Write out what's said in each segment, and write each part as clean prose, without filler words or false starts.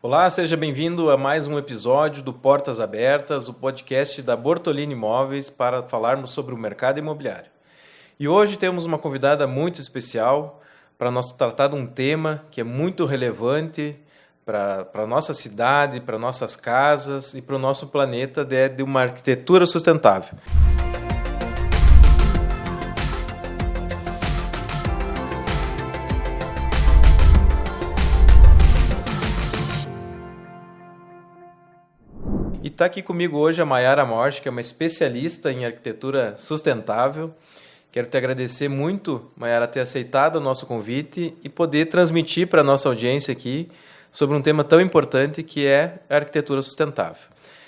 Olá, seja bem-vindo a mais um episódio do Portas Abertas, o podcast da Bortolini Imóveis para falarmos sobre o mercado imobiliário. E hoje temos uma convidada muito especial para nós tratar de um tema que é muito relevante para a nossa cidade, para nossas casas e para o nosso planeta, de uma arquitetura sustentável. E está aqui comigo hoje a Mayara Morsch, que é uma especialista em arquitetura sustentável. Quero te agradecer muito, Mayara, ter aceitado o nosso convite e poder transmitir para a nossa audiência aqui sobre um tema tão importante que é a arquitetura sustentável.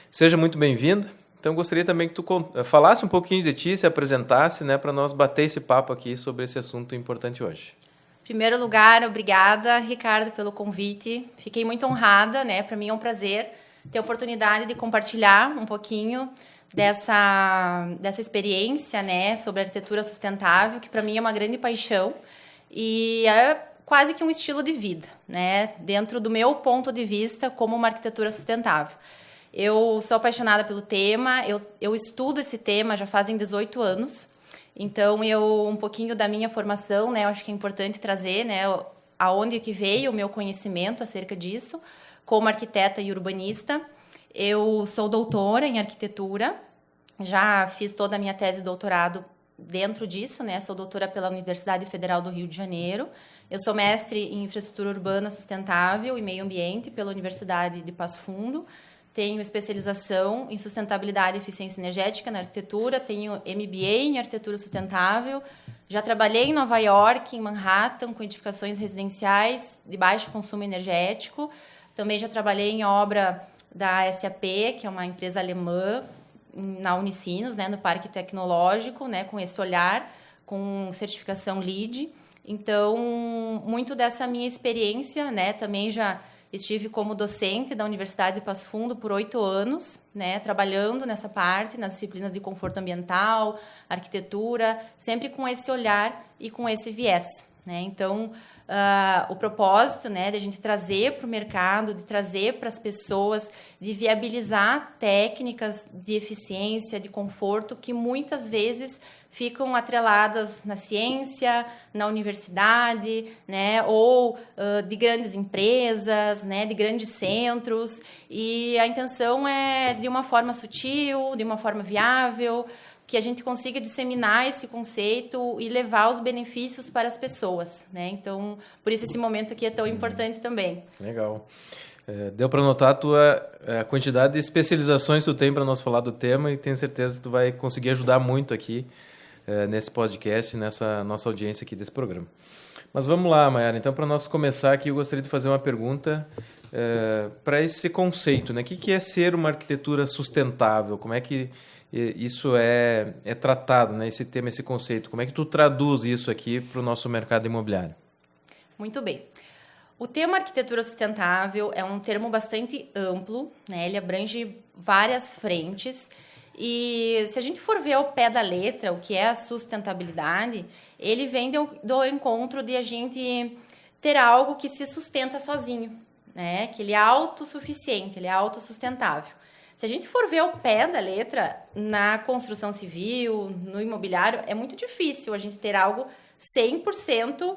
Seja muito bem-vinda. Então, gostaria também que tu falasse um pouquinho de ti, se apresentasse, né, para nós bater esse papo aqui sobre esse assunto importante hoje. Em primeiro lugar, obrigada, Ricardo, pelo convite. Fiquei muito honrada, né? Para mim é um prazer ter a oportunidade de compartilhar um pouquinho dessa experiência, né, sobre arquitetura sustentável, que para mim é uma grande paixão e é quase que um estilo de vida, né, dentro do meu ponto de vista como uma arquitetura sustentável. Eu sou apaixonada pelo tema, eu estudo esse tema já fazem 18 anos, então um pouquinho da minha formação, né, eu acho que é importante trazer, né, aonde que veio o meu conhecimento acerca disso. Como arquiteta e urbanista, eu sou doutora em arquitetura, já fiz toda a minha tese de doutorado dentro disso, né? Sou doutora pela Universidade Federal do Rio de Janeiro, eu sou mestre em infraestrutura urbana sustentável e meio ambiente pela Universidade de Passo Fundo, tenho especialização em sustentabilidade e eficiência energética na arquitetura, tenho MBA em arquitetura sustentável, já trabalhei em Nova York, em Manhattan, com edificações residenciais de baixo consumo energético. Também já trabalhei em obra da SAP, que é uma empresa alemã, na Unicinos, né, no Parque Tecnológico, né, com esse olhar, com certificação LEED. Então, muito dessa minha experiência, né, também já estive como docente da Universidade de Passo Fundo por 8 anos, né, trabalhando nessa parte, nas disciplinas de conforto ambiental, arquitetura, sempre com esse olhar e com esse viés, né. Então, o propósito, né, de a gente trazer para o mercado, de trazer para as pessoas, de viabilizar técnicas de eficiência, de conforto, que muitas vezes ficam atreladas na ciência, na universidade, né, ou de grandes empresas, né, de grandes centros. E a intenção é de uma forma sutil, de uma forma viável, que a gente consiga disseminar esse conceito e levar os benefícios para as pessoas, né? Então, por isso esse momento aqui é tão importante também. Legal. Deu para notar a quantidade de especializações que tu tem para nós falar do tema e tenho certeza que tu vai conseguir ajudar muito aqui nesse podcast, nessa nossa audiência aqui desse programa. Mas vamos lá, Mayara. Então, para nós começar aqui, eu gostaria de fazer uma pergunta para esse conceito, né? O que é ser uma arquitetura sustentável? Como é que isso é tratado, né? Esse tema, esse conceito. Como é que tu traduz isso aqui para o nosso mercado imobiliário? Muito bem. O termo arquitetura sustentável é um termo bastante amplo, né? Ele abrange várias frentes. E se a gente for ver ao pé da letra o que é a sustentabilidade, ele vem do encontro de a gente ter algo que se sustenta sozinho, né? Que ele é autossuficiente, ele é autossustentável. Se a gente for ver ao pé da letra, na construção civil, no imobiliário, é muito difícil a gente ter algo 100%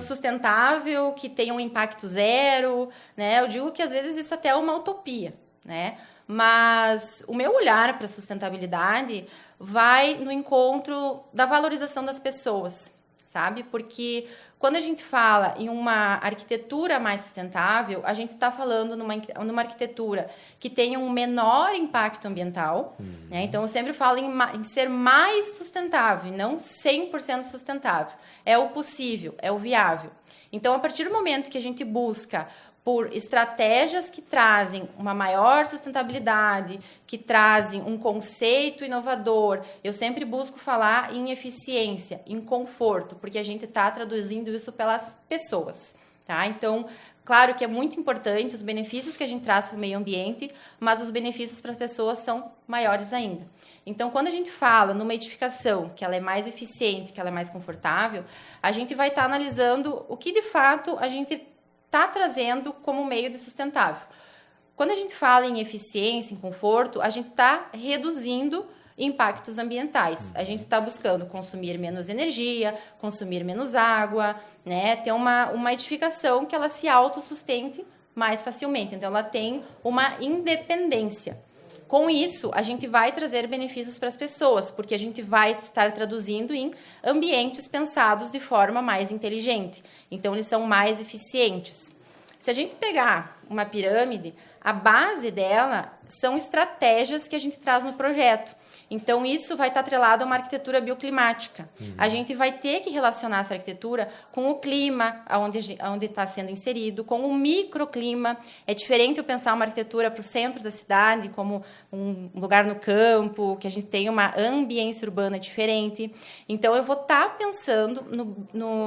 sustentável, que tenha um impacto zero, né? Eu digo que às vezes isso até é uma utopia, né? Mas o meu olhar para a sustentabilidade vai no encontro da valorização das pessoas, sabe? Porque quando a gente fala em uma arquitetura mais sustentável, a gente está falando numa arquitetura que tenha um menor impacto ambiental, né? Então, eu sempre falo em ser mais sustentável, e não 100% sustentável. É o possível, é o viável. Então, a partir do momento que a gente busca por estratégias que trazem uma maior sustentabilidade, que trazem um conceito inovador. Eu sempre busco falar em eficiência, em conforto, porque a gente está traduzindo isso pelas pessoas, tá? Então, claro que é muito importante os benefícios que a gente traz para o meio ambiente, mas os benefícios para as pessoas são maiores ainda. Então, quando a gente fala numa edificação que ela é mais eficiente, que ela é mais confortável, a gente vai estar analisando o que, de fato, a gente está trazendo como meio de sustentável. Quando a gente fala em eficiência, em conforto, a gente está reduzindo impactos ambientais. A gente está buscando consumir menos energia, consumir menos água, né? Ter uma edificação que ela se autossustente mais facilmente. Então, ela tem uma independência. Com isso, a gente vai trazer benefícios para as pessoas, porque a gente vai estar traduzindo em ambientes pensados de forma mais inteligente. Então, eles são mais eficientes. Se a gente pegar uma pirâmide, a base dela são estratégias que a gente traz no projeto. Então, isso vai estar atrelado a uma arquitetura bioclimática. A gente vai ter que relacionar essa arquitetura com o clima, onde está sendo inserido, com o microclima. É diferente eu pensar uma arquitetura para o centro da cidade, como um lugar no campo, que a gente tem uma ambiência urbana diferente. Então, eu vou estar pensando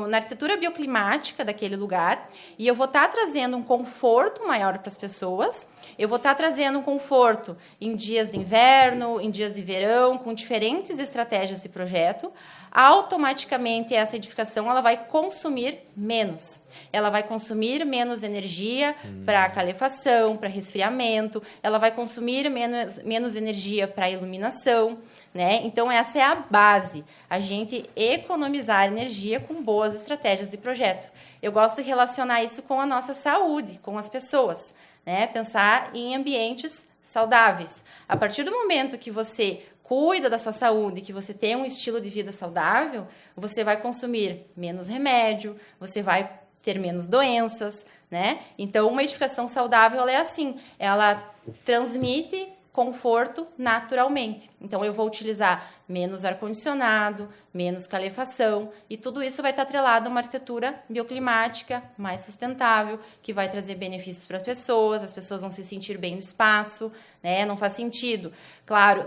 na arquitetura bioclimática daquele lugar e eu vou estar trazendo um conforto maior para as pessoas. Eu vou estar trazendo um conforto em dias de inverno, em dias de verão, com diferentes estratégias de projeto. Automaticamente, essa edificação ela vai consumir menos. Ela vai consumir menos energia para calefação, para resfriamento. Ela vai consumir menos energia para iluminação, né? Então, essa é a base. A gente economizar energia com boas estratégias de projeto. Eu gosto de relacionar isso com a nossa saúde, com as pessoas, né? Pensar em ambientes saudáveis. A partir do momento que você cuida da sua saúde, que você tem um estilo de vida saudável, você vai consumir menos remédio, você vai ter menos doenças, né? Então, uma edificação saudável ela é assim, ela transmite conforto naturalmente. Então, eu vou utilizar menos ar-condicionado, menos calefação, e tudo isso vai estar atrelado a uma arquitetura bioclimática mais sustentável, que vai trazer benefícios para as pessoas vão se sentir bem no espaço, né? Não faz sentido. Claro,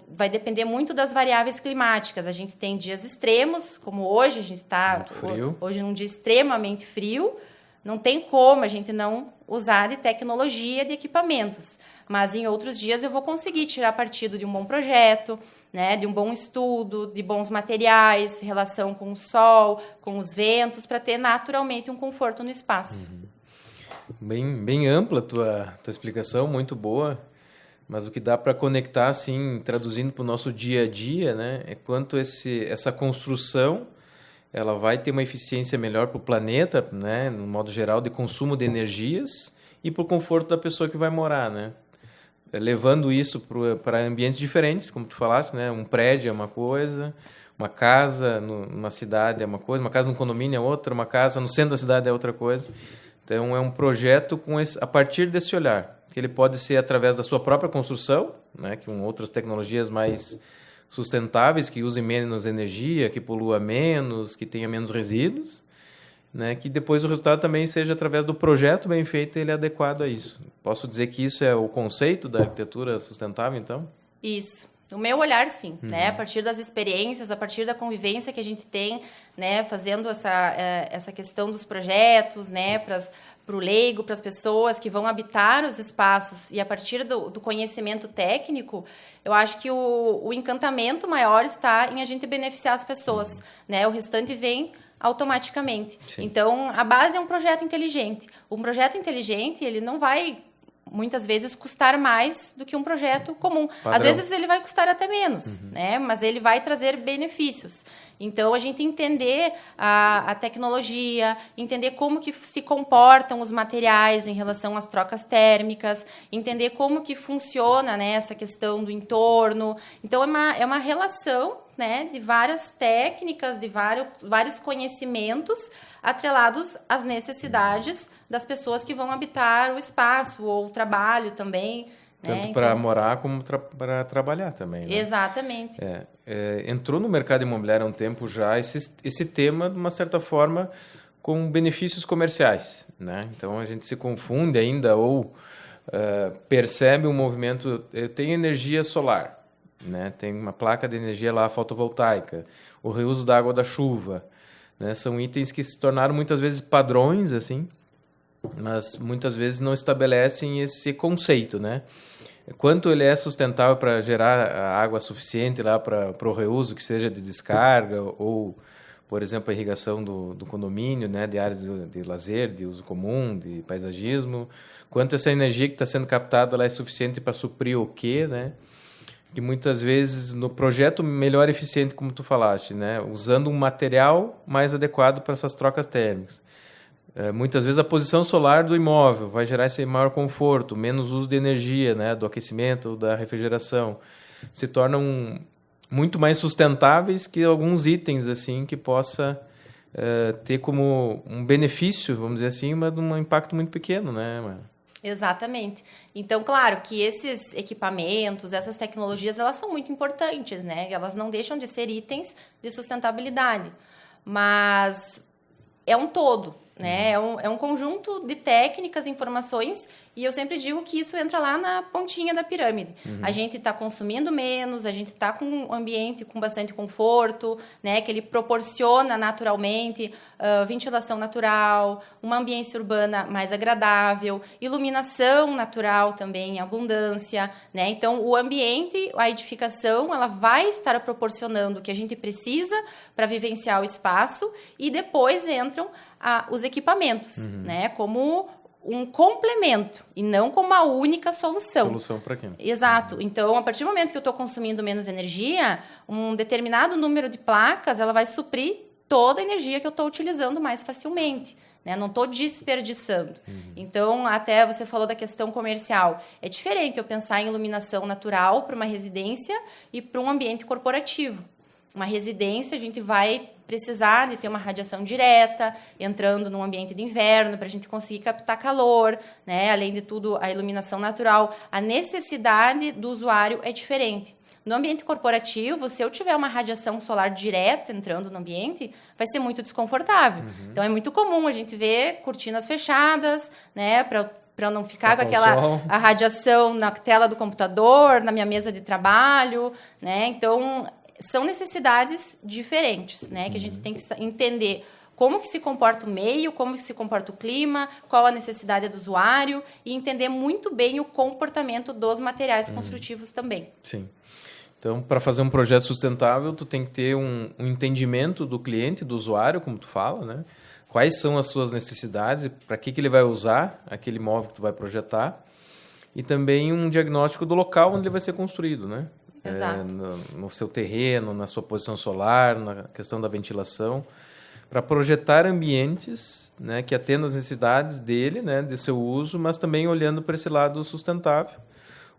vai depender muito das variáveis climáticas. A gente tem dias extremos, como hoje, a gente está hoje num dia extremamente frio, não tem como a gente não usar de tecnologia, de equipamentos. Mas em outros dias eu vou conseguir tirar partido de um bom projeto, né, de um bom estudo, de bons materiais, relação com o sol, com os ventos, para ter naturalmente um conforto no espaço. Bem ampla a tua explicação, muito boa. Mas o que dá para conectar, assim, traduzindo para o nosso dia a dia, né, é quanto essa construção ela vai ter uma eficiência melhor para o planeta, né, no modo geral, de consumo de energias e para o conforto da pessoa que vai morar, né? Levando isso para ambientes diferentes, como tu falaste, né? Um prédio é uma coisa, uma casa numa cidade é uma coisa, uma casa num condomínio é outra, uma casa no centro da cidade é outra coisa. Então, é um projeto a partir desse olhar, que ele pode ser através da sua própria construção, né? Com outras tecnologias mais sustentáveis, que usem menos energia, que polua menos, que tenha menos resíduos, né? Que depois o resultado também seja através do projeto bem feito, ele é adequado a isso. Posso dizer que isso é o conceito da arquitetura sustentável, então? Isso. No meu olhar, sim. Né? A partir das experiências, a partir da convivência que a gente tem, né? Fazendo essa questão dos projetos, né? Para o leigo, para as pessoas que vão habitar os espaços e a partir do conhecimento técnico, eu acho que o encantamento maior está em a gente beneficiar as pessoas. Né? O restante vem automaticamente. Sim. Então, a base é um projeto inteligente. Um projeto inteligente, ele não vai, muitas vezes, custar mais do que um projeto comum. Padrão. Às vezes, ele vai custar até menos, né? Mas ele vai trazer benefícios. Então, a gente entender a tecnologia, entender como que se comportam os materiais em relação às trocas térmicas, entender como que funciona, né, essa questão do entorno. Então, é uma relação, né, de várias técnicas, de vários conhecimentos atrelados às necessidades das pessoas que vão habitar o espaço ou o trabalho também. Tanto para morar como para trabalhar também. Né? Exatamente. Entrou no mercado imobiliário há um tempo já esse tema, de uma certa forma, com benefícios comerciais. Né? Então, a gente se confunde ainda ou percebe um movimento... Tem energia solar. Né? Tem uma placa de energia lá fotovoltaica, o reuso da água da chuva, né? São itens que se tornaram muitas vezes padrões, assim, mas muitas vezes não estabelecem esse conceito, né? Quanto ele é sustentável para gerar água suficiente lá para o reuso, que seja de descarga ou por exemplo, a irrigação do condomínio, né, de áreas de lazer, de uso comum, de paisagismo, quanto essa energia que está sendo captada ela é suficiente para suprir o quê, né? Que muitas vezes no projeto melhor eficiente, como tu falaste, né, usando um material mais adequado para essas trocas térmicas. Muitas vezes a posição solar do imóvel vai gerar esse maior conforto, menos uso de energia, né, do aquecimento, da refrigeração. Se tornam muito mais sustentáveis que alguns itens assim que possa ter como um benefício, vamos dizer assim, mas um impacto muito pequeno, né, Mara? Exatamente. Então, claro que esses equipamentos, essas tecnologias, elas são muito importantes, né? Elas não deixam de ser itens de sustentabilidade, mas é um todo, né? É um conjunto de técnicas, informações, e eu sempre digo que isso entra lá na pontinha da pirâmide. A gente está consumindo menos, a gente está com um ambiente com bastante conforto, né? Que ele proporciona naturalmente ventilação natural, uma ambiência urbana mais agradável, iluminação natural também em abundância, né? Então, o ambiente, a edificação, ela vai estar proporcionando o que a gente precisa para vivenciar o espaço, e depois entram os equipamentos, né? Como um complemento e não como a única solução. Solução para quem? Exato. Então, a partir do momento que eu estou consumindo menos energia, um determinado número de placas, ela vai suprir toda a energia que eu estou utilizando mais facilmente, né? Não estou desperdiçando. Então, até você falou da questão comercial. É diferente eu pensar em iluminação natural para uma residência e para um ambiente corporativo. Uma residência, a gente vai precisar de ter uma radiação direta, entrando num ambiente de inverno, para a gente conseguir captar calor, né? Além de tudo, a iluminação natural. A necessidade do usuário é diferente. No ambiente corporativo, se eu tiver uma radiação solar direta entrando no ambiente, vai ser muito desconfortável. Então, é muito comum a gente ver cortinas fechadas, né? Para não ficar com aquela a radiação na tela do computador, na minha mesa de trabalho, né? Então, são necessidades diferentes, né? Que a gente tem que entender como que se comporta o meio, como que se comporta o clima, qual a necessidade do usuário, e entender muito bem o comportamento dos materiais construtivos também. Sim. Então, para fazer um projeto sustentável, tu tem que ter um entendimento do cliente, do usuário, como tu fala, né? Quais são as suas necessidades, para que ele vai usar aquele imóvel que tu vai projetar, e também um diagnóstico do local onde ele vai ser construído, né? Exato. No seu terreno, na sua posição solar, na questão da ventilação, para projetar ambientes, né, que atendam às necessidades dele, né, de seu uso, mas também olhando para esse lado sustentável,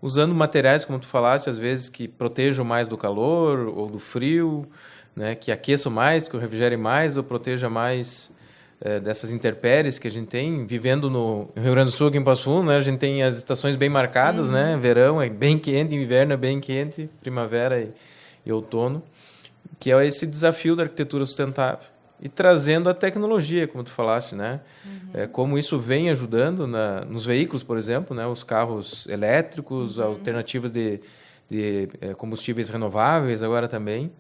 usando materiais, como tu falaste, às vezes que protejam mais do calor ou do frio, né, que aqueçam mais, que refrigerem mais ou proteja mais dessas intempéries que a gente tem. Vivendo no Rio Grande do Sul, aqui em Passo Fundo, né, a gente tem as estações bem marcadas, né? Verão é bem quente, inverno é bem quente, primavera e outono, que é esse desafio da arquitetura sustentável. E trazendo a tecnologia, como tu falaste, né? Como isso vem ajudando nos veículos, por exemplo, né? Os carros elétricos, alternativas de combustíveis renováveis agora também.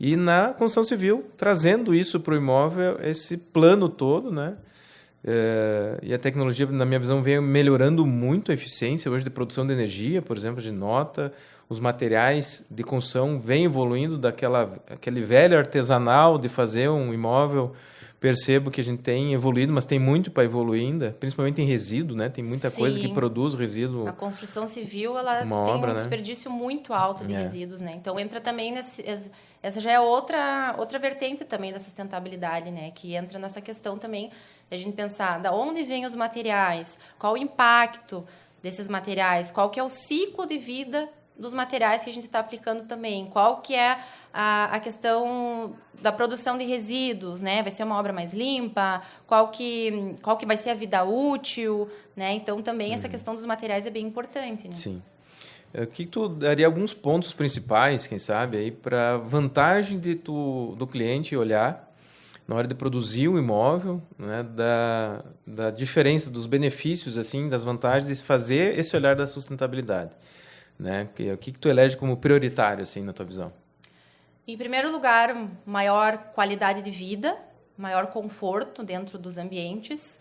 E na construção civil, trazendo isso para o imóvel, esse plano todo, né? E a tecnologia, na minha visão, vem melhorando muito a eficiência hoje de produção de energia, por exemplo, de nota. Os materiais de construção vêm evoluindo aquele velho artesanal de fazer um imóvel. Percebo que a gente tem evoluído, mas tem muito para evoluir ainda, principalmente em resíduo, né? Tem muita coisa que produz resíduo. A construção civil, ela tem um desperdício muito alto de resíduos, né? Então, entra também essa já é outra vertente também da sustentabilidade, né? Que entra nessa questão também de a gente pensar da onde vêm os materiais, qual o impacto desses materiais, qual que é o ciclo de vida dos materiais que a gente está aplicando também, qual que é a questão da produção de resíduos, né? Vai ser uma obra mais limpa, qual que vai ser a vida útil, né? Então, também essa questão dos materiais é bem importante, né? Sim. O que tu daria alguns pontos principais, quem sabe, aí para vantagem do cliente olhar na hora de produzir o imóvel, né? Da diferença, dos benefícios, assim, das vantagens de fazer esse olhar da sustentabilidade, né? O que tu elege como prioritário, assim, na tua visão? Em primeiro lugar, maior qualidade de vida, maior conforto dentro dos ambientes,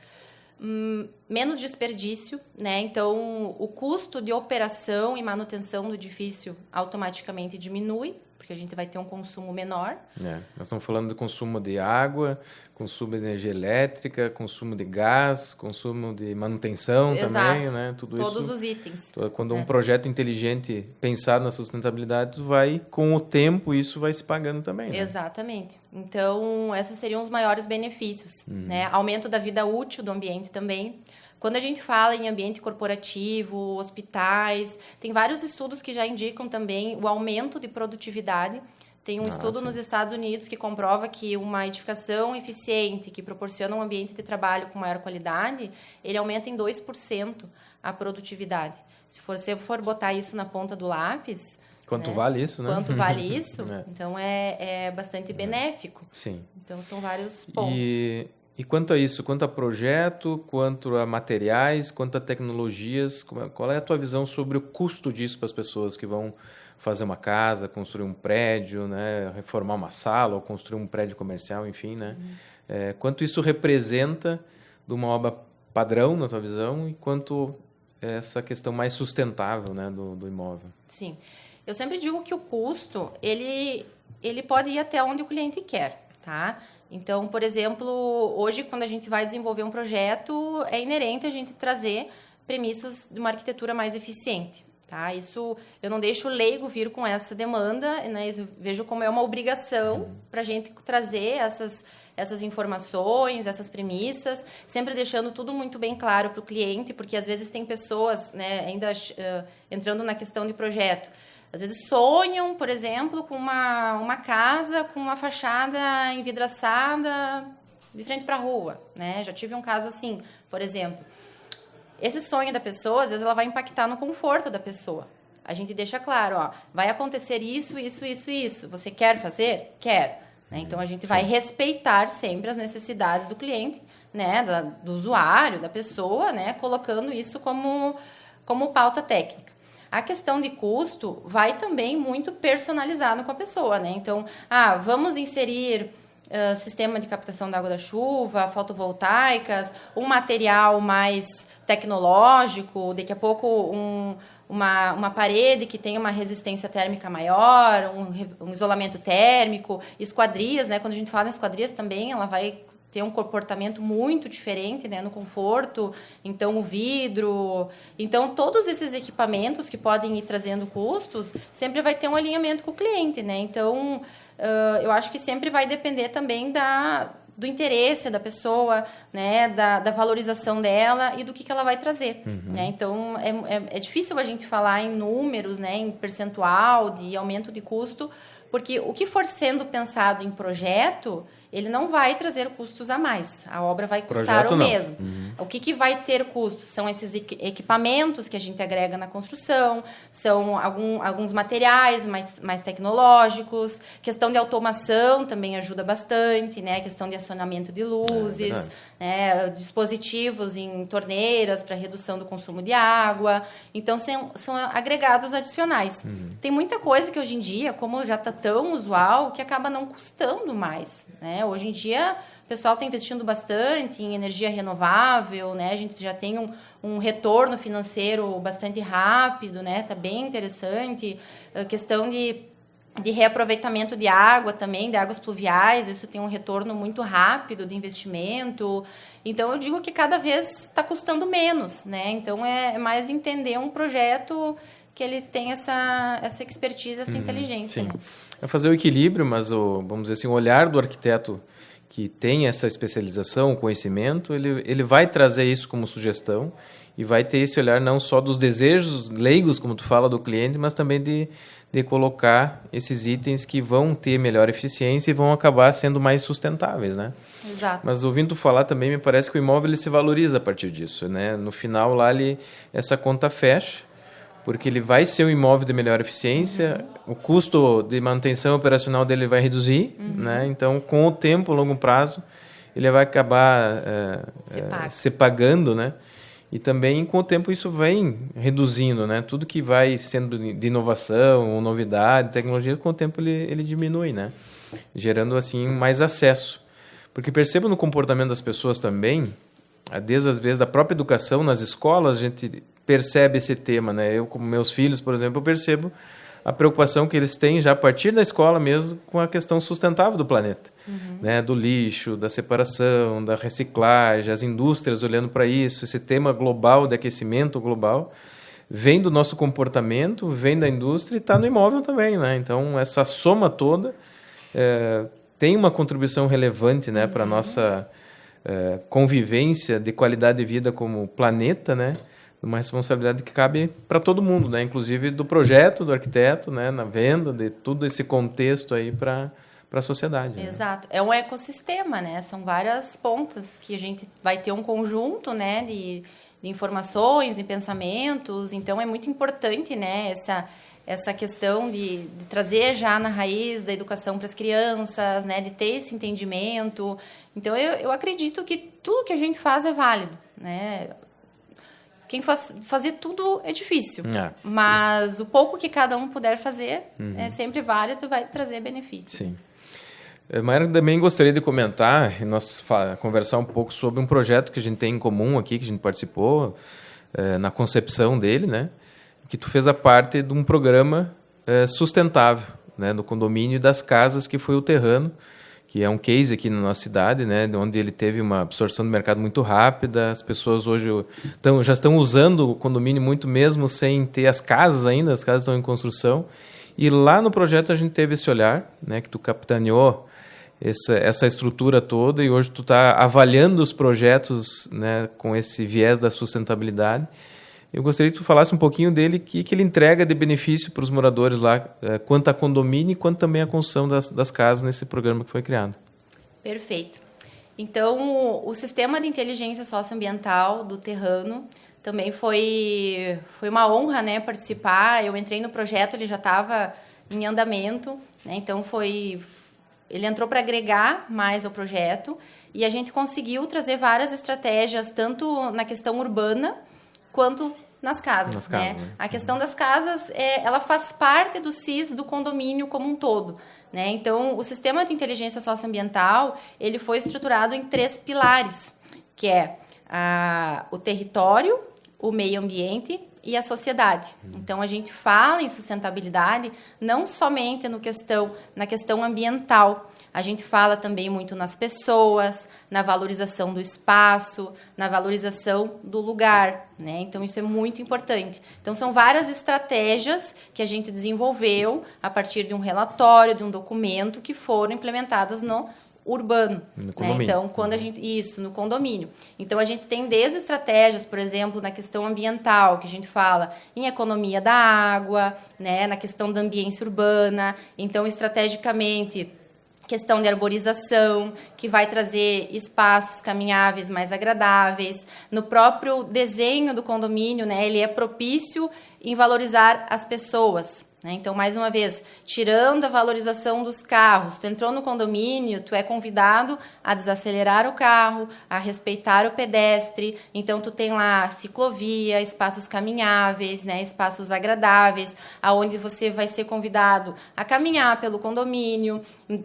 menos desperdício, né? Então, o custo de operação e manutenção do edifício automaticamente diminui, porque porque a gente vai ter um consumo menor. Nós estamos falando do consumo de água, consumo de energia elétrica, consumo de gás, consumo de manutenção. Exato. Também, né? Todos os itens. Quando um projeto inteligente pensado na sustentabilidade, com o tempo, isso vai se pagando também. Né? Exatamente. Então, esses seriam os maiores benefícios. Né? Aumento da vida útil do ambiente também. Quando a gente fala em ambiente corporativo, hospitais, tem vários estudos que já indicam também o aumento de produtividade. Tem um estudo nos Estados Unidos que comprova que uma edificação eficiente, que proporciona um ambiente de trabalho com maior qualidade, ele aumenta em 2% a produtividade. Se você for botar isso na ponta do lápis... Quanto vale isso, né? Quanto vale isso? Então, é bastante benéfico. Sim. Então, são vários pontos. E quanto a isso, quanto a projeto, quanto a materiais, quanto a tecnologias, qual é a tua visão sobre o custo disso para as pessoas que vão fazer uma casa, construir um prédio, né, reformar uma sala ou construir um prédio comercial, enfim, né? Quanto isso representa de uma obra padrão, na tua visão, e quanto essa questão mais sustentável, né, do imóvel? Sim. Eu sempre digo que o custo, ele pode ir até onde o cliente quer, tá? Então, por exemplo, hoje, quando a gente vai desenvolver um projeto, é inerente a gente trazer premissas de uma arquitetura mais eficiente. Tá? Isso eu não deixo o leigo vir com essa demanda, né? Eu vejo como é uma obrigação para a gente trazer essas informações, essas premissas, sempre deixando tudo muito bem claro para o cliente, porque às vezes tem pessoas, né, ainda entrando na questão de projeto, às vezes sonham, por exemplo, com uma casa com uma fachada envidraçada de frente para a rua. Né? Já tive um caso assim, por exemplo. Esse sonho da pessoa, às vezes, ela vai impactar no conforto da pessoa. A gente deixa claro, ó, vai acontecer isso, isso, isso, isso. Você quer fazer? Quer. Né? Então, a gente vai respeitar sempre as necessidades do cliente, né? Do usuário, da pessoa, né? Colocando isso como pauta técnica. A questão de custo vai também muito personalizado com a pessoa, né? Então, vamos inserir sistema de captação da água da chuva, fotovoltaicas, um material mais tecnológico, daqui a pouco uma parede que tenha uma resistência térmica maior, um isolamento térmico, esquadrias, né? Quando a gente fala em esquadrias também, ela vai ter um comportamento muito diferente, né, no conforto, então o vidro. Então, todos esses equipamentos que podem ir trazendo custos, sempre vai ter um alinhamento com o cliente, né? Então, eu acho que sempre vai depender também do interesse da pessoa, né, da valorização dela e do que ela vai trazer. Né? Então, é difícil a gente falar em números, né, em percentual de aumento de custo, porque o que for sendo pensado em projeto, ele não vai trazer custos a mais. A obra vai custar o mesmo. O que vai ter custos? São esses equipamentos que a gente agrega na construção, são alguns materiais mais tecnológicos, questão de automação também ajuda bastante, né? Questão de acionamento de luzes, né? Dispositivos em torneiras para redução do consumo de água. Então, são agregados adicionais. Tem muita coisa que hoje em dia, como já está tão usual, que acaba não custando mais, né? Hoje em dia, o pessoal está investindo bastante em energia renovável, né? A gente já tem um retorno financeiro bastante rápido, né? Está bem interessante. A questão de reaproveitamento de água também, de águas pluviais, isso tem um retorno muito rápido de investimento. Então, eu digo que cada vez está custando menos, né? Então, é mais entender um projeto que ele tem essa expertise, essa inteligência. Sim. Né? É fazer o equilíbrio, mas vamos dizer assim, o olhar do arquiteto que tem essa especialização, conhecimento, ele vai trazer isso como sugestão e vai ter esse olhar não só dos desejos leigos, como tu fala, do cliente, mas também de colocar esses itens que vão ter melhor eficiência e vão acabar sendo mais sustentáveis, né? Exato. Mas ouvindo tu falar também, me parece que o imóvel ele se valoriza a partir disso, né? No final lá essa conta fecha, porque ele vai ser um imóvel de melhor eficiência, o custo de manutenção operacional dele vai reduzir, né? Então, com o tempo, a longo prazo, ele vai acabar se pagando, né? E também, com o tempo, isso vem reduzindo, né? Tudo que vai sendo de inovação, novidade, tecnologia, com o tempo ele diminui, né? Gerando, assim, mais acesso. Porque percebo no comportamento das pessoas também, desde às vezes da própria educação nas escolas, a gente percebe esse tema, né? Eu, como meus filhos, por exemplo, eu percebo a preocupação que eles têm já a partir da escola mesmo com a questão sustentável do planeta, né? Do lixo, da separação, da reciclagem, as indústrias olhando para isso, esse tema global de aquecimento global, vem do nosso comportamento, vem da indústria e está no imóvel também, né? Então, essa soma toda tem uma contribuição relevante, né, para a nossa convivência de qualidade de vida como planeta, né? Uma responsabilidade que cabe para todo mundo, né? Inclusive do projeto, do arquiteto, né? Na venda, de todo esse contexto aí para a sociedade. Exato. Né? É um ecossistema, né? São várias pontas que a gente vai ter um conjunto, né, de informações e pensamentos. Então, é muito importante, né, essa questão de trazer já na raiz da educação para as crianças, né, de ter esse entendimento. Então, eu acredito que tudo que a gente faz é válido, né? Quem fazer tudo é difícil, mas o pouco que cada um puder fazer é sempre válido e vai trazer benefício. Sim. Mayra, também gostaria de comentar e nós conversar um pouco sobre um projeto que a gente tem em comum aqui, que a gente participou na concepção dele, né? Que tu fez a parte de um programa sustentável, né? No condomínio das casas, que foi o Terrano, que é um case aqui na nossa cidade, né, onde ele teve uma absorção do mercado muito rápida. As pessoas hoje já estão usando o condomínio muito mesmo sem ter as casas ainda, as casas estão em construção. E lá no projeto a gente teve esse olhar, né, que tu capitaneou essa estrutura toda e hoje tu está avaliando os projetos, né, com esse viés da sustentabilidade. Eu gostaria que tu falasse um pouquinho dele, que ele entrega de benefício para os moradores lá, quanto a condomínio e quanto também a construção das casas nesse programa que foi criado. Perfeito. Então, o sistema de inteligência socioambiental do Terrano também foi uma honra, né, participar. Eu entrei no projeto, ele já estava em andamento, né, então ele entrou para agregar mais ao projeto e a gente conseguiu trazer várias estratégias, tanto na questão urbana, quanto nas casas, né? A questão das casas, ela faz parte do CIS do condomínio como um todo, né? Então, o sistema de inteligência socioambiental, ele foi estruturado em 3 pilares, que é o território, o meio ambiente e a sociedade. Então, a gente fala em sustentabilidade não somente na questão ambiental. A gente fala também muito nas pessoas, na valorização do espaço, na valorização do lugar, né? Então, isso é muito importante. Então, são várias estratégias que a gente desenvolveu a partir de um relatório, de um documento, que foram implementadas no urbano, no né? Então, quando no condomínio. Então, a gente tem desde estratégias, por exemplo, na questão ambiental, que a gente fala em economia da água, né? Na questão da ambiência urbana. Então, estrategicamente, questão de arborização, que vai trazer espaços caminháveis mais agradáveis. No próprio desenho do condomínio, né, ele é propício em valorizar as pessoas, né? Então, mais uma vez, tirando a valorização dos carros, tu entrou no condomínio, tu é convidado a desacelerar o carro, a respeitar o pedestre. Então, tu tem lá ciclovia, espaços caminháveis, né, espaços agradáveis, aonde você vai ser convidado a caminhar pelo condomínio.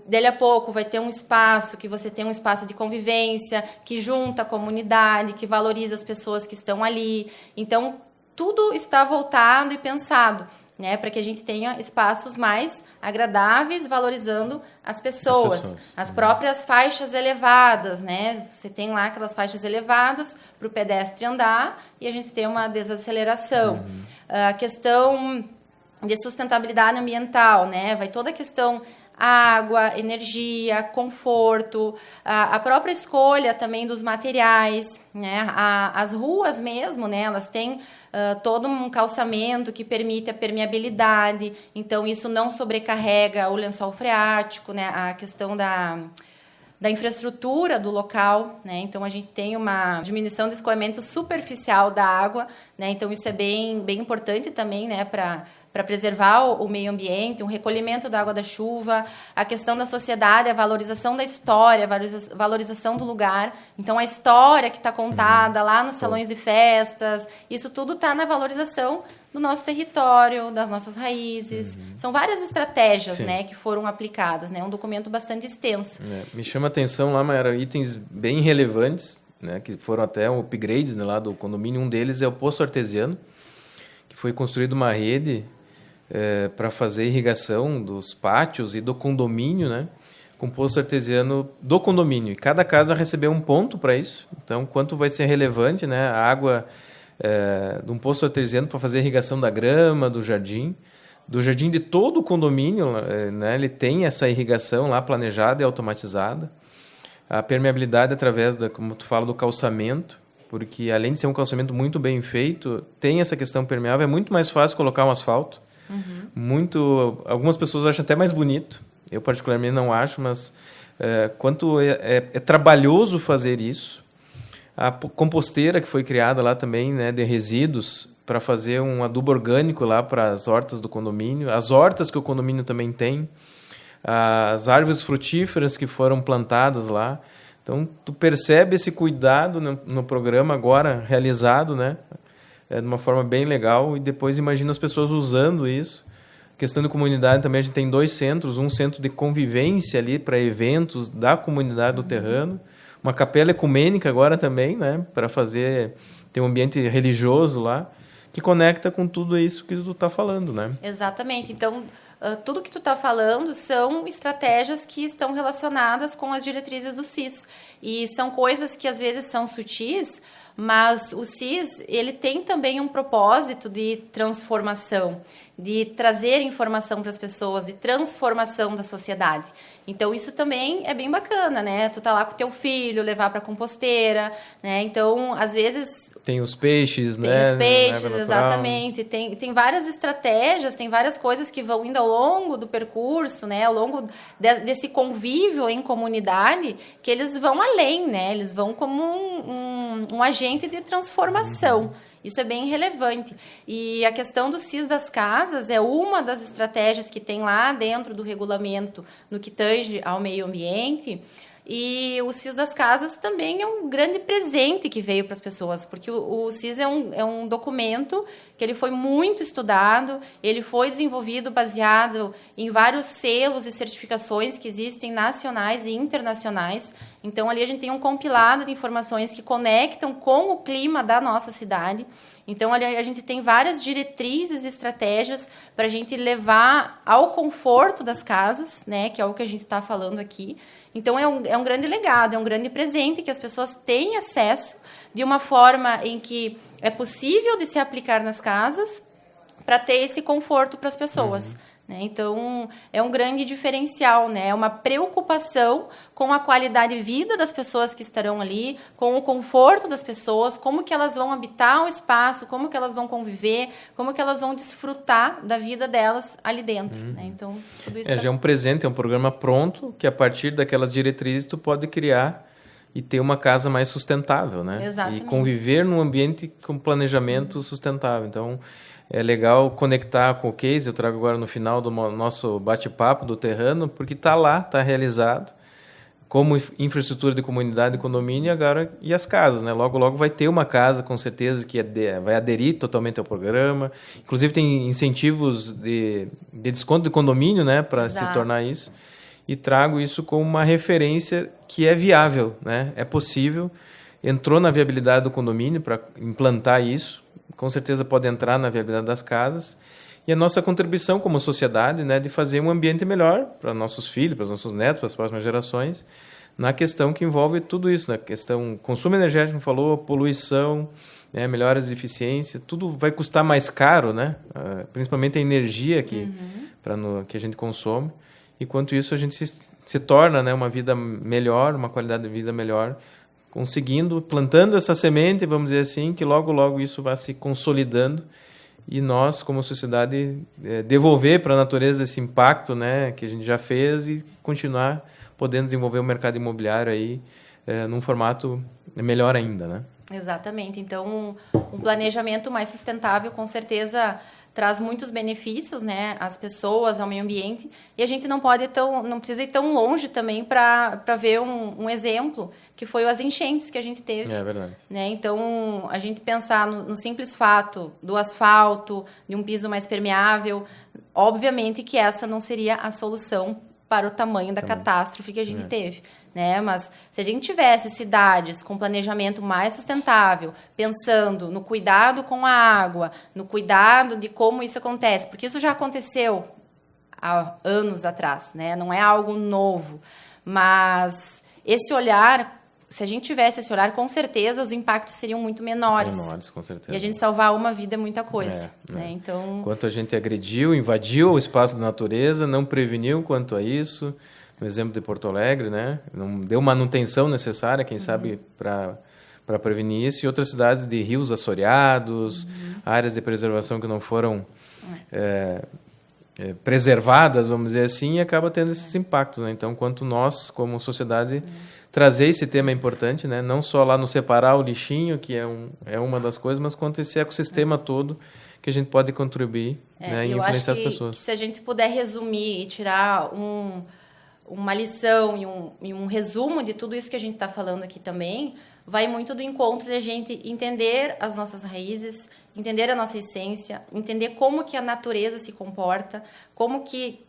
Dele a pouco vai ter um espaço que você tem um espaço de convivência, que junta a comunidade, que valoriza as pessoas que estão ali. Então, tudo está voltado e pensado, né, para que a gente tenha espaços mais agradáveis, valorizando as pessoas. As próprias faixas elevadas, né? Você tem lá aquelas faixas elevadas para o pedestre andar e a gente tem uma desaceleração. A questão de sustentabilidade ambiental, né? Vai toda a questão água, energia, conforto, a própria escolha também dos materiais, né? As ruas mesmo, né? Elas têm todo um calçamento que permite a permeabilidade, então isso não sobrecarrega o lençol freático, né? A questão da infraestrutura do local, né? Então a gente tem uma diminuição do escoamento superficial da água, né? Então isso é bem importante também, né, para preservar o meio ambiente, um recolhimento da água da chuva, a questão da sociedade, a valorização da história, a valorização do lugar. Então, a história que está contada lá nos salões de festas, isso tudo está na valorização do nosso território, das nossas raízes. São várias estratégias, né, que foram aplicadas. É, né? Um documento bastante extenso. Me chama a atenção lá, mas eram itens bem relevantes, né, que foram até upgrades, né, lá do condomínio. Um deles é o poço artesiano, que foi construído uma rede para fazer irrigação dos pátios e do condomínio, né? Com poço artesiano do condomínio. E cada casa recebeu um ponto para isso. Então, quanto vai ser relevante, né? A água de um poço artesiano para fazer a irrigação da grama, do jardim de todo o condomínio, né? Ele tem essa irrigação lá planejada e automatizada. A permeabilidade através como tu fala, do calçamento, porque além de ser um calçamento muito bem feito, tem essa questão permeável. É muito mais fácil colocar um asfalto. Algumas pessoas acham até mais bonito. Eu particularmente não acho, mas quanto é trabalhoso fazer isso. A composteira que foi criada lá também, né, de resíduos, para fazer um adubo orgânico lá para as hortas do condomínio. As hortas que o condomínio também tem. As árvores frutíferas que foram plantadas lá. Então, tu percebe esse cuidado no programa agora realizado, né? De uma forma bem legal. E depois imagina as pessoas usando isso. Questão de comunidade também, a gente tem 2 centros. Um centro de convivência ali para eventos da comunidade do terreno. Uma capela ecumênica agora também, né? Para ter um ambiente religioso lá, que conecta com tudo isso que tu está falando, né? Exatamente. Então, tudo que tu está falando são estratégias que estão relacionadas com as diretrizes do CIS. E são coisas que às vezes são sutis, mas o CIS ele tem também um propósito de transformação, de trazer informação para as pessoas, de transformação da sociedade. Então, isso também é bem bacana, né? Tu tá lá com o teu filho, levar para composteira, né? Então, às vezes... Tem os peixes, né? Tem os peixes, exatamente. Tem várias estratégias, tem várias coisas que vão indo ao longo do percurso, né? Ao longo desse convívio em comunidade, que eles vão além, né? Eles vão como um agente de transformação. Isso é bem relevante. E a questão do CIS das casas é uma das estratégias que tem lá dentro do regulamento no que tange ao meio ambiente. E o CIS das casas também é um grande presente que veio para as pessoas, porque o CIS é um documento que ele foi muito estudado, ele foi desenvolvido baseado em vários selos e certificações que existem nacionais e internacionais. Então, ali a gente tem um compilado de informações que conectam com o clima da nossa cidade. Então, ali a gente tem várias diretrizes e estratégias para a gente levar ao conforto das casas, né, que é o que a gente está falando aqui. Então, é um grande legado, é um grande presente que as pessoas têm acesso de uma forma em que é possível de se aplicar nas casas para ter esse conforto para as pessoas. Né? Então, é um grande diferencial, né? É uma preocupação com a qualidade de vida das pessoas que estarão ali, com o conforto das pessoas, como que elas vão habitar o espaço, como que elas vão conviver, como que elas vão desfrutar da vida delas ali dentro. Né? Então, tudo isso já é um presente, é um programa pronto, que a partir daquelas diretrizes tu pode criar e ter uma casa mais sustentável, né? Exatamente. E conviver num ambiente com planejamento sustentável. Então, é legal conectar com o case, eu trago agora no final do nosso bate-papo do Terrano, porque está lá, está realizado, como infraestrutura de comunidade e condomínio, agora e as casas, né? Logo, logo vai ter uma casa, com certeza, que vai aderir totalmente ao programa. Inclusive, tem incentivos de desconto de condomínio, né? Para se tornar isso. E trago isso como uma referência que é viável, né? É possível. Entrou na viabilidade do condomínio para implantar isso. Com certeza pode entrar na viabilidade das casas. E a nossa contribuição como sociedade, né, de fazer um ambiente melhor para nossos filhos, para os nossos netos, para as próximas gerações, na questão que envolve tudo isso, na questão consumo energético, falou, poluição, né, melhoras de eficiência, tudo vai custar mais caro, né, principalmente a energia que a gente consome. E quanto isso a gente se torna, né, uma vida melhor, uma qualidade de vida melhor, conseguindo, plantando essa semente, vamos dizer assim, que logo, logo isso vai se consolidando e nós, como sociedade, devolver para a natureza esse impacto, né, que a gente já fez e continuar podendo desenvolver o mercado imobiliário aí num formato melhor ainda, né? Exatamente. Então, um planejamento mais sustentável, com certeza, traz muitos benefícios, né, às pessoas, ao meio ambiente, e a gente não precisa ir tão longe também para ver um exemplo, que foi as enchentes que a gente teve. É verdade. Né? Então, a gente pensar no simples fato do asfalto, de um piso mais permeável, obviamente que essa não seria a solução para o tamanho da catástrofe que a gente teve, né? Mas se a gente tivesse cidades com planejamento mais sustentável, pensando no cuidado com a água, no cuidado de como isso acontece, porque isso já aconteceu há anos atrás, né? Não é algo novo, mas esse olhar, se a gente tivesse esse olhar, com certeza os impactos seriam muito menores. Menores, com certeza. E a gente salvar uma vida é muita coisa, né? Então, quanto a gente agrediu, invadiu o espaço da natureza, não preveniu quanto a isso. No exemplo de Porto Alegre, né? Não deu manutenção necessária, quem sabe, para prevenir isso. E outras cidades de rios assoreados, áreas de preservação que não foram preservadas, vamos dizer assim, e acaba tendo esses impactos, né? Então, quanto nós, como sociedade, trazer esse tema é importante, né? Não só lá no separar o lixinho, que é uma das coisas, mas quanto esse ecossistema todo que a gente pode contribuir, né, e influenciar as pessoas. Que se a gente puder resumir e tirar uma lição e um resumo de tudo isso que a gente está falando aqui também, vai muito do encontro de a gente entender as nossas raízes, entender a nossa essência, entender como que a natureza se comporta, como que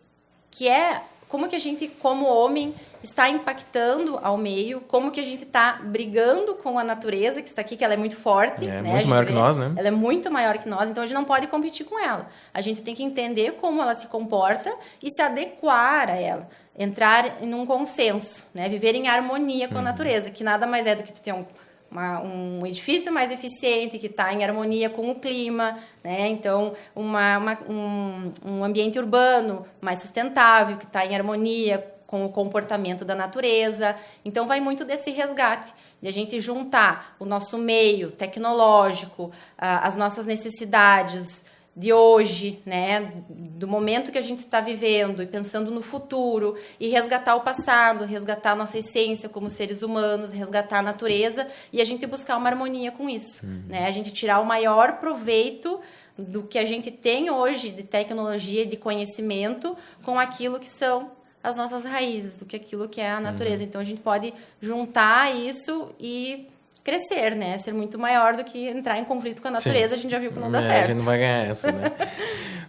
a gente, como homem, está impactando ao meio, como que a gente está brigando com a natureza, que está aqui, que ela é muito forte. É, né? muito maior que nós, né? Ela é muito maior que nós, então a gente não pode competir com ela. A gente tem que entender como ela se comporta e se adequar a ela. Entrar em um consenso, né? Viver em harmonia com a natureza, que nada mais é do que tu ter um edifício mais eficiente, que está em harmonia com o clima, né? Então, um ambiente urbano mais sustentável, que está em harmonia com o comportamento da natureza. Então, vai muito desse resgate, de a gente juntar o nosso meio tecnológico, as nossas necessidades de hoje, né, do momento que a gente está vivendo e pensando no futuro, e resgatar o passado, resgatar a nossa essência como seres humanos, resgatar a natureza e a gente buscar uma harmonia com isso, né? A gente tirar o maior proveito do que a gente tem hoje de tecnologia e de conhecimento com aquilo que são as nossas raízes, do que aquilo que é a natureza. Então a gente pode juntar isso e crescer, né? Ser muito maior do que entrar em conflito com a natureza. Sim. A gente já viu que não dá certo. A gente não vai ganhar essa, né?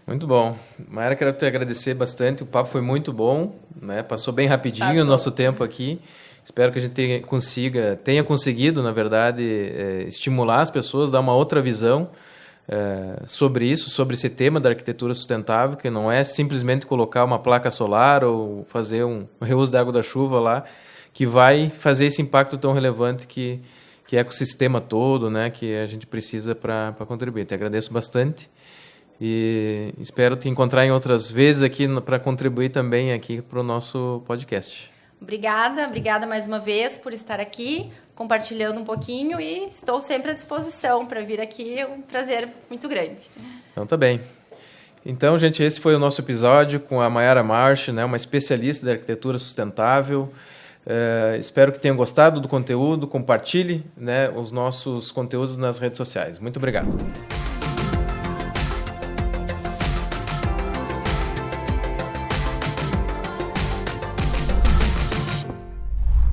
Muito bom. Maíra, quero te agradecer bastante. O papo foi muito bom, né? Passou bem rapidinho o nosso tempo aqui. Espero que a gente tenha conseguido, na verdade, estimular as pessoas, dar uma outra visão sobre isso, sobre esse tema da arquitetura sustentável, que não é simplesmente colocar uma placa solar ou fazer um reuso da água da chuva lá, que vai fazer esse impacto tão relevante que é o ecossistema todo, né, que a gente precisa para contribuir. Te agradeço bastante e espero te encontrar em outras vezes aqui para contribuir também aqui para o nosso podcast. Obrigada mais uma vez por estar aqui, compartilhando um pouquinho, e estou sempre à disposição para vir aqui, é um prazer muito grande. Então tá bem. Então, gente, esse foi o nosso episódio com a Mayara March, né, uma especialista da arquitetura sustentável. Espero que tenham gostado do conteúdo, compartilhe, né, os nossos conteúdos nas redes sociais. Muito obrigado.